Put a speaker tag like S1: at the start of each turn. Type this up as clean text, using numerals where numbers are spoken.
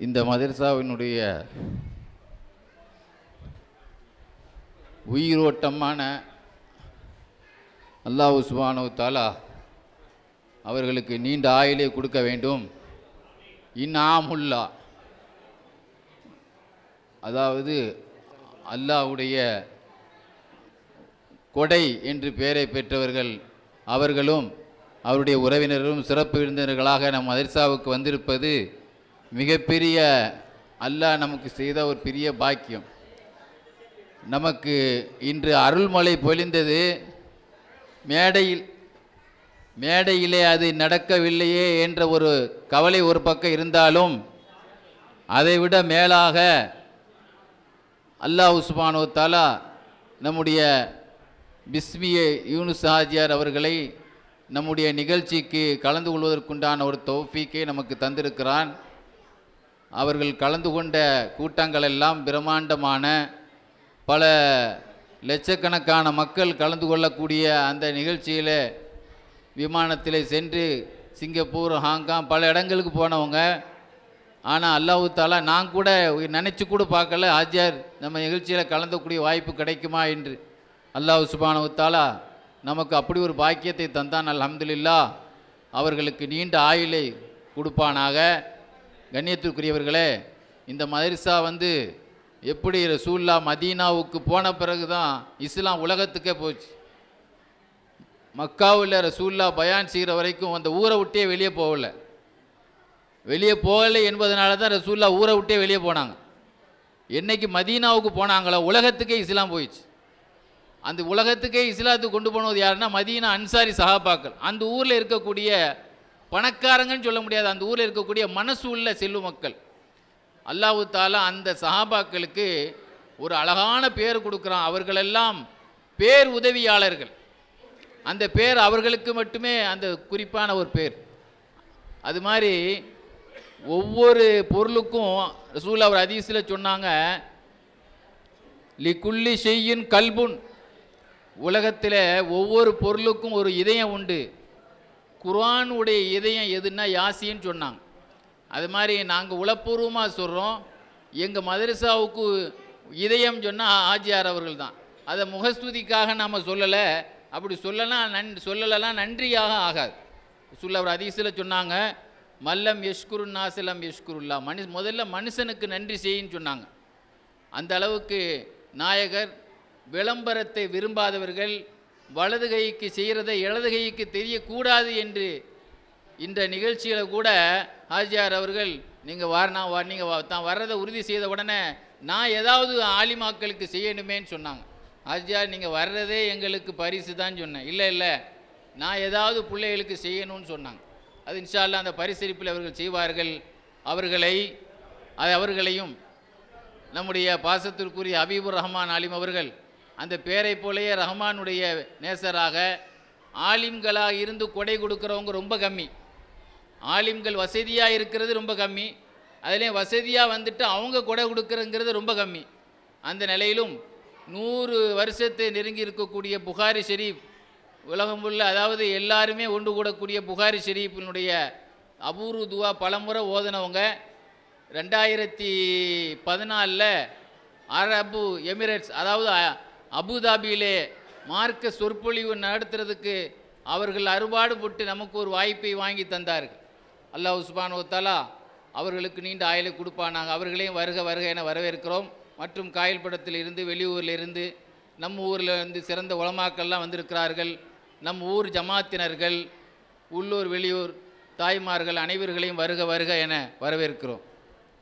S1: இந்த மதரசாவினுடைய உயிரோட்டமான அல்லாஹ் சுப்ஹானஹு வ தஆலா அவர்களுக்கு நீண்ட ஆயுளை கொடுக்க வேண்டும். இன்ஆமுல்லா, அதாவது அல்லாஹ்வுடைய கொடை என்று பெயரை பெற்றவர்கள் அவர்களும் அவருடைய உறவினரும் சிறப்பு விருந்தினர்களாக நம் மதரசாவுக்கு வந்திருப்பது மிகப்பெரிய அல்லாஹ் நமக்கு செய்த ஒரு பெரிய பாக்கியம். நமக்கு இன்று அருள்மழை பொழிந்தது. மேடையிலே அது நடக்கவில்லையே என்ற ஒரு கவலை ஒரு பக்கம் இருந்தாலும், அதைவிட மேலாக அல்லாஹ் சுப்ஹானஹு வ தஆலா நம்முடைய பிஸ்மியே யூனுஸ் ஹாஜியார் அவர்களை நம்முடைய நிகழ்ச்சிக்கு கலந்து கொள்வதற்குண்டான ஒரு தௌஃபீக்கை நமக்கு தந்திருக்கிறான். அவர்கள் கலந்து கொண்ட கூட்டங்கள் எல்லாம் பிரம்மாண்டமான பல லட்சக்கணக்கான மக்கள் கலந்து கொள்ளக்கூடிய அந்த நிகழ்ச்சியில் விமானத்தில் சென்று சிங்கப்பூர், ஹாங்காங் பல இடங்களுக்கு போனவங்க. ஆனால் அல்லாஹ் தஆலா நான் கூட நினச்சி கூட பார்க்கல ஹாஜியார் நம்ம நிகழ்ச்சியில் கலந்தக்கூடிய வாய்ப்பு கிடைக்குமா என்று. அல்லாஹ் சுப்ஹானஹு வ தஆலா நமக்கு அப்படி ஒரு பாக்கியத்தை தந்தான். அல்ஹம்துலில்லாஹ். அவர்களுக்கு நீண்ட ஆயுளை கொடுப்பானாக. கண்ணியத்திற்குரியவர்களே, இந்த மதரசா எப்படி ரசூலுல்லாஹ் மதீனாவுக்கு போன பிறகு தான் இஸ்லாம் உலகத்துக்கே போச்சு. மக்காவில் ரசூலுல்லாஹ் பயான் செய்கிற வரைக்கும் அந்த ஊரை விட்டே வெளியே போகலை என்பதனால தான் ரசூலுல்லாஹ் ஊரை விட்டே வெளியே போனாங்க. என்னைக்கு மதீனாவுக்கு போனாங்களோ உலகத்துக்கே இஸ்லாம் போயிடுச்சு. அந்த உலகத்துக்கே இஸ்லாத்துக்கு கொண்டு போனது யாருன்னா மதீனா அன்சாரி சஹாபாக்கள். அந்த ஊரில் இருக்கக்கூடிய பணக்காரங்கன்னு சொல்ல முடியாது, அந்த ஊரில் இருக்கக்கூடிய மனசு உள்ள செல்வ மக்கள். அல்லாஹ் தஆலா அந்த சஹாபாக்களுக்கு ஒரு அழகான பேர் கொடுக்குறான். அவர்களெல்லாம் பேர் உதவியாளர்கள். அந்த பேர் அவர்களுக்கு மட்டுமே அந்த குறிப்பான ஒரு பேர். அது மாதிரி ஒவ்வொரு பொருளுக்கும் ரசூலுல்லாஹ் ஒரு ஹதீஸில் சொன்னாங்க, லிகுல்லி ஷையின் கல்புன், உலகத்தில் ஒவ்வொரு பொருளுக்கும் ஒரு இதயம் உண்டு. குர்ஆனுடைய இதயம் எதுன்னா யாசின்னு சொன்னாங்க. அது மாதிரி நாங்கள் உளப்பூர்வமாக சொல்கிறோம், எங்கள் மதரசாவுக்கு இதயம் சொன்னால் ஆஜியார் அவர்கள் தான். அதை முகஸ்துதிக்காக நாம் சொல்லலை. அப்படி சொல்லலாம் நன்றியாக ஆகாது. ரசூலுல்லாஹ் ஒரு ஹதீஸில் சொன்னாங்க, மல்லம் யஷ்குரு நாசலம் யஷ்குருல்லா, முதல்ல மனுஷனுக்கு நன்றி செய்யின்னு சொன்னாங்க. அந்த அளவுக்கு நாயகர் விளம்பரத்தை விரும்பாதவர்கள், வலது கைக்கு செய்கிறதை இடது கைக்கு தெரியக்கூடாது என்று இந்த நிகழ்ச்சியில் கூட ஹாஜியார் அவர்கள் நீங்கள் தான் வர்றதை உறுதி செய்த உடனே நான் ஏதாவது ஆலிமாக்களுக்கு செய்யணுமேன்னு சொன்னாங்க. ஹாஜியார் நீங்கள் வர்றதே எங்களுக்கு பரிசு தான் சொன்னேன். இல்லை நான் ஏதாவது பிள்ளைகளுக்கு செய்யணும்னு சொன்னாங்க. அது இன்ஷா அல்லாஹ் அந்த பரிசளிப்பில் அவர்கள் செய்வார்கள். அவர்களையும் நம்முடைய பாசத்திற்குரிய ஹபீபுர் ரஹ்மான் ஆலிம் அவர்கள் அந்த பேரை போலேயே ரஹ்மானுடைய நேசராக ஆலிம்களாக இருந்து கொடை கொடுக்குறவங்க ரொம்ப கம்மி. ஆலிம்கள் வசதியாக இருக்கிறது ரொம்ப கம்மி. அதுலேயும் வசதியாக வந்துட்டு அவங்க கொடை கொடுக்குறங்கிறது ரொம்ப கம்மி. அந்த நிலையிலும் 100 வருஷத்தை நெருங்கி இருக்கக்கூடிய புகாரி ஷெரீஃப், உலகம் உள்ள அதாவது எல்லாருமே ஒன்று கூடக்கூடிய புகாரி ஷெரீஃபினுடைய அபூர்வ துவா பலமுறை ஓதனவங்க. 2014 அரபு எமிரேட்ஸ் அதாவது அபுதாபியிலே மார்க்க சொற்பொழிவு நடத்துறதுக்கு அவர்கள் அறுபாடுபட்டு நமக்கு ஒரு வாய்ப்பை வாங்கி தந்தார்கள். அல்லாஹ் சுப்ஹானஹு வ தஆலா அவர்களுக்கு நீண்ட ஆயுளை கொடுப்பானாங்க. அவர்களையும் வருக என வரவேற்கிறோம். மற்றும் காயல்படத்தில் இருந்து, வெளியூரில் இருந்து, நம்ம ஊரில் இருந்து சிறந்த உலமாக்கள்லாம் வந்திருக்கிறார்கள். நம் ஊர் ஜமாத்தினர்கள், உள்ளூர் வெளியூர் தாய்மார்கள் அனைவர்களையும் வருக என வரவேற்கிறோம்.